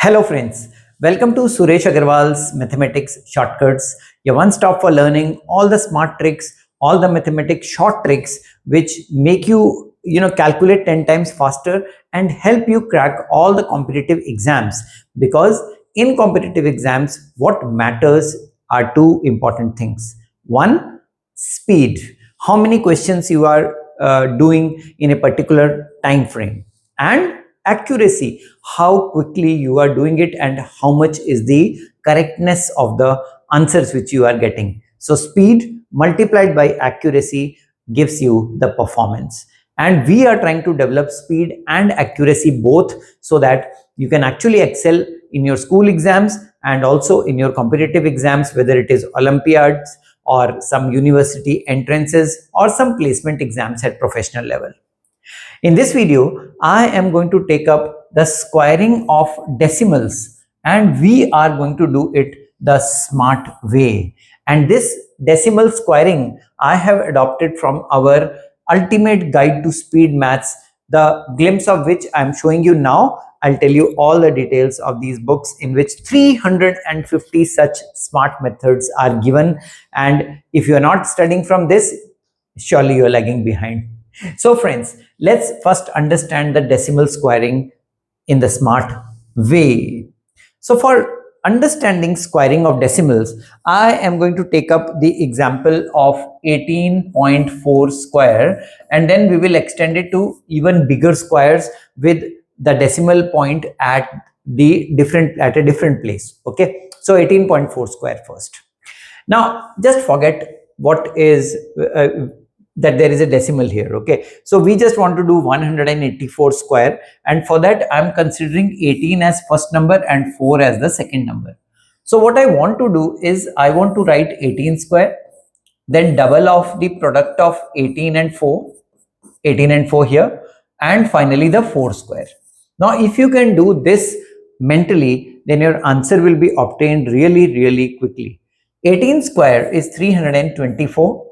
Hello friends, welcome to Suresh Aggarwal's Mathematics Shortcuts, your one stop for learning all the smart tricks, all the mathematics short tricks which make you calculate 10 times faster and help you crack all the competitive exams, because in competitive exams what matters are two important things. One, speed, how many questions you are doing in a particular time frame, and accuracy, how quickly you are doing it and how much is the correctness of the answers which you are getting. So speed multiplied by accuracy gives you the performance, and we are trying to develop speed and accuracy both, so that you can actually excel in your school exams and also in your competitive exams, whether it is olympiads or some university entrances or some placement exams at professional level. In this video, I am going to take up the squaring of decimals, and we are going to do it the smart way. And this decimal squaring I have adopted from our ultimate guide to speed maths, the glimpse of which I am showing you now. I'll tell you all the details of these books, in which 350 such smart methods are given. And if you are not studying from this, surely you are lagging behind. So friends, let's first understand the decimal squaring in the smart way. So for understanding squaring of decimals, I am going to take up the example of 18.4 square, and then we will extend it to even bigger squares with the decimal point at a different place. Okay, so 18.4 square first. Now just forget what is that there is a decimal here. Okay, so we just want to do 184 square, and for that I'm considering 18 as first number and 4 as the second number. So what I want to do is I want to write 18 square, then double of the product of 18 and 4 here, and finally the 4 square. Now if you can do this mentally, then your answer will be obtained really quickly. 18 square is 324,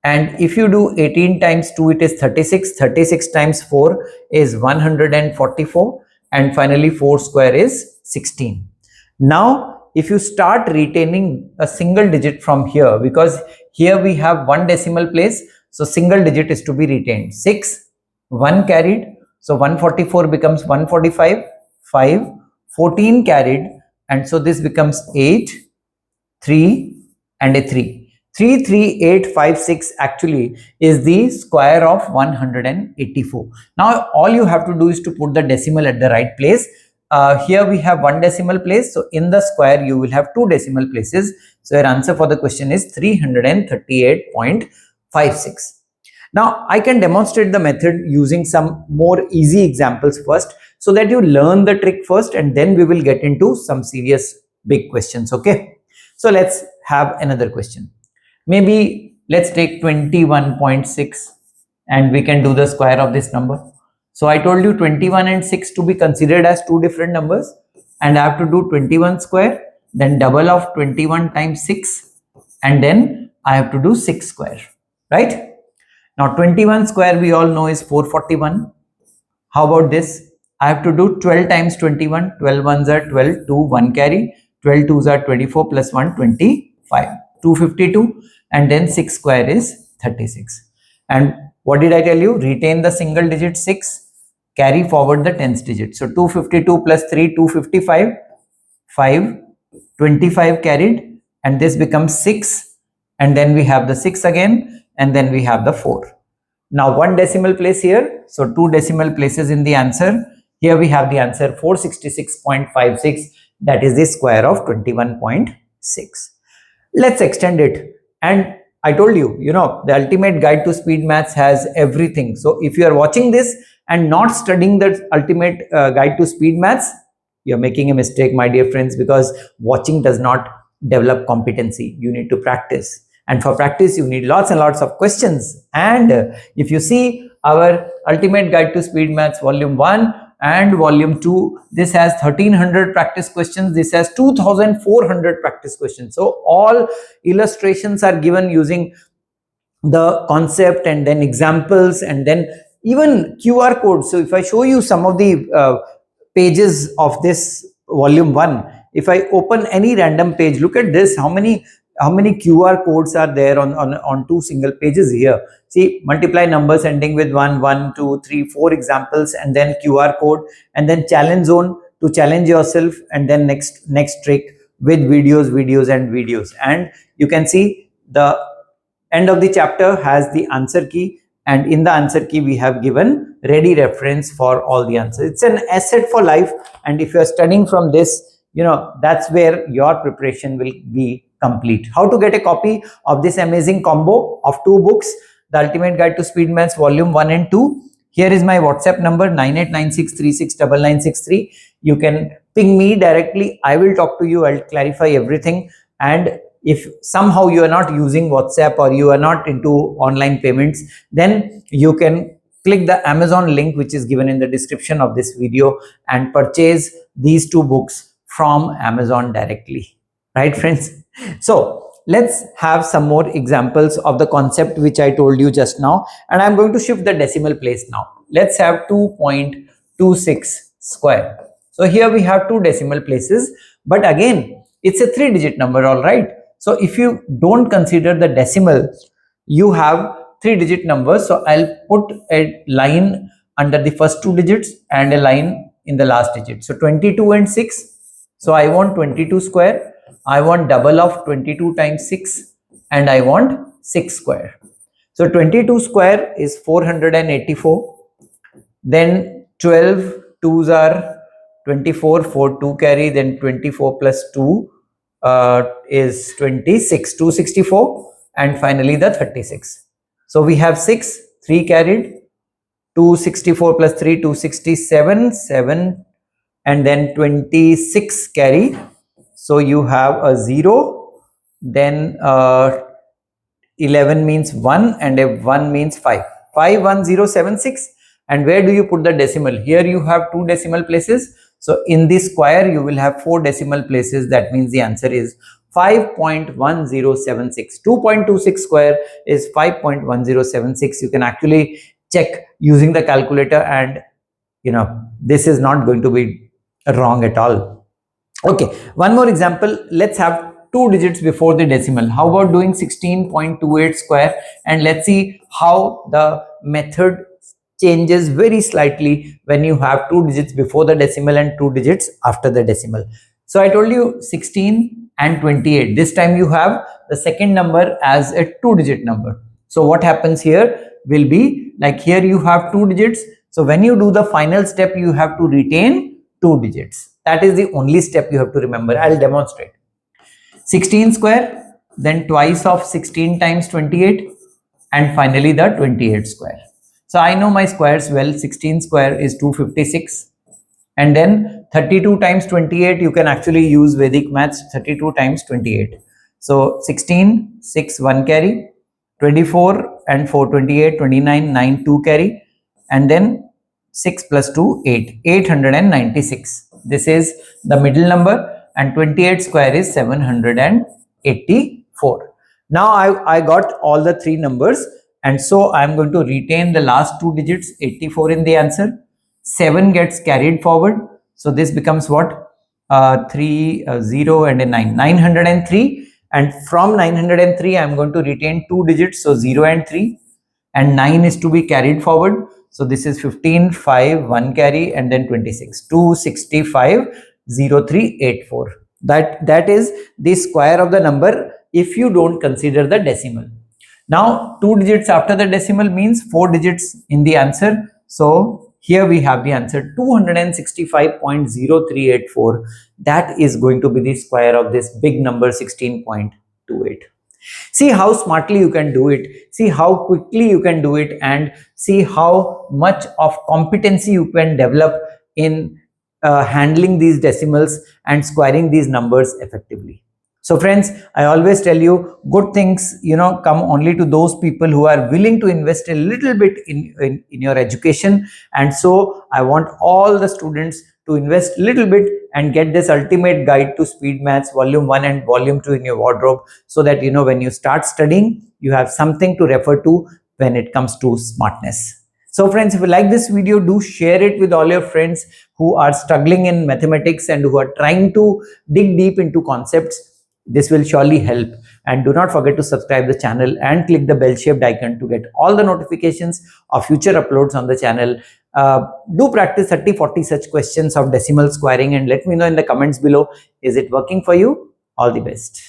and if you do 18 times 2, it is 36. 36 times 4 is 144, and finally 4 square is 16. Now if you start retaining a single digit from here, because here we have one decimal place, so single digit is to be retained. 6, 1 carried, so 144 becomes 145, 5, 14 carried, and so this becomes 8, 3 and a 3. 33856 actually is the square of 184. Now all you have to do is to put the decimal at the right place. Here we have one decimal place, so in the square you will have two decimal places. So your answer for the question is 338.56. Now I can demonstrate the method using some more easy examples first, so that you learn the trick first, and then we will get into some serious big questions. Okay, so let's have another question. Maybe let's take 21.6, and we can do the square of this number. So I told you 21 and 6 to be considered as two different numbers, and I have to do 21 square, then double of 21 times 6, and then I have to do 6 square, right? Now 21 square we all know is 441. How about this? I have to do 12 times 21. 12 ones are 12, 2, 1 carry, 12 twos are 24 plus 1, 25, 252, and then 6 square is 36. And what did I tell you? Retain the single digit 6, carry forward the tens digit. So 252 plus 3, 255, 5, 25 carried, and this becomes 6, and then we have the 6 again, and then we have the 4. Now one decimal place here, so two decimal places in the answer. Here we have the answer 466.56, that is the square of 21.6. Let's extend it. And I told you, the ultimate guide to speed maths has everything. So if you are watching this and not studying the ultimate guide to speed maths, you're making a mistake, my dear friends, because watching does not develop competency. You need to practice. And for practice, you need lots and lots of questions. And if you see our ultimate guide to speed maths volume 1 and volume 2, this has 1300 practice questions, this has 2400 practice questions. So all illustrations are given using the concept, and then examples, and then even QR codes. So if I show you some of the pages of this volume 1, if I open any random page, look at this, how many QR codes are there on two single pages here. See, multiply numbers ending with 1, 1, 2, 3, 4 examples, and then QR code, and then challenge zone to challenge yourself, and then next trick with videos, and you can see the end of the chapter has the answer key, and in the answer key we have given ready reference for all the answers. It's an asset for life, and if you are studying from this, that's where your preparation will be complete. How to get a copy of this amazing combo of two books, The Ultimate Guide to Speed Maths Volume 1 and 2. Here is my WhatsApp number 9896369963. You can ping me directly. I will talk to you. I'll clarify everything. And if somehow you are not using WhatsApp or you are not into online payments, then you can click the Amazon link which is given in the description of this video and purchase these two books from Amazon directly. Right, friends? So let's have some more examples of the concept which I told you just now, and I'm going to shift the decimal place now. Let's have 2.26 square. So here we have two decimal places, but again it's a 3-digit number, all right? So if you don't consider the decimal, you have 3-digit numbers. So I'll put a line under the first 2 digits and a line in the last digit. So 22 and 6. So I want 22 square. I want double of 22 times 6, and I want 6 square. So 22 square is 484. Then 12 2s are 24, 4 2 carry, then 24 plus 2 is 26, 264, and finally the 36. So we have 6, 3 carried, 264 plus 3, 267, 7, and then 26 carry. So you have a 0, then 11 means 1, and a 1 means 5. 51076. And where do you put the decimal? Here you have 2 decimal places. So in this square you will have 4 decimal places. That means the answer is 5.1076. 2.26 square is 5.1076. You can actually check using the calculator, and this is not going to be wrong at all. Okay, one more example. Let's have 2 digits before the decimal. How about doing 16.28 square? And let's see how the method changes very slightly when you have 2 digits before the decimal and 2 digits after the decimal. So I told you 16 and 28. This time you have the second number as a 2-digit number. So what happens here will be like, here you have 2 digits. So when you do the final step, you have to retain 2 digits. That is the only step you have to remember. I'll demonstrate. 16 square, then twice of 16 times 28, and finally the 28 square. So I know my squares well. 16 square is 256, and then 32 times 28, you can actually use Vedic maths. 32 times 28. So 16, 6, 1 carry, 24 and 4, 28, 29, 9, 2 carry, and then 6 plus 2, 8, 896. This is the middle number, and 28 square is 784. Now I got all the 3 numbers, and so I'm going to retain the last 2 digits, 84 in the answer. 7 gets carried forward. So this becomes what? 3, 0 and a 9, 903. And from 903, I'm going to retain 2 digits, so 0 and 3. And 9 is to be carried forward. So this is 15, 5, 1 carry, and then 26, 265, 0384. That is the square of the number if you don't consider the decimal. Now 2 digits after the decimal means 4 digits in the answer. So here we have the answer 265.0384. That is going to be the square of this big number 16.28. See how smartly you can do it. See how quickly you can do it, and see how much of competency you can develop in handling these decimals and squaring these numbers effectively. So friends, I always tell you, good things come only to those people who are willing to invest a little bit in your education. And so I want all the students to invest a little bit and get this ultimate guide to speed maths volume 1 and volume 2 in your wardrobe, so that when you start studying, you have something to refer to when it comes to smartness. So friends, if you like this video, do share it with all your friends who are struggling in mathematics and who are trying to dig deep into concepts. This will surely help. And do not forget to subscribe the channel and click the bell shaped icon to get all the notifications of future uploads on the channel. Do practice 30-40 such questions of decimal squaring and let me know in the comments below, is it working for you? All the best.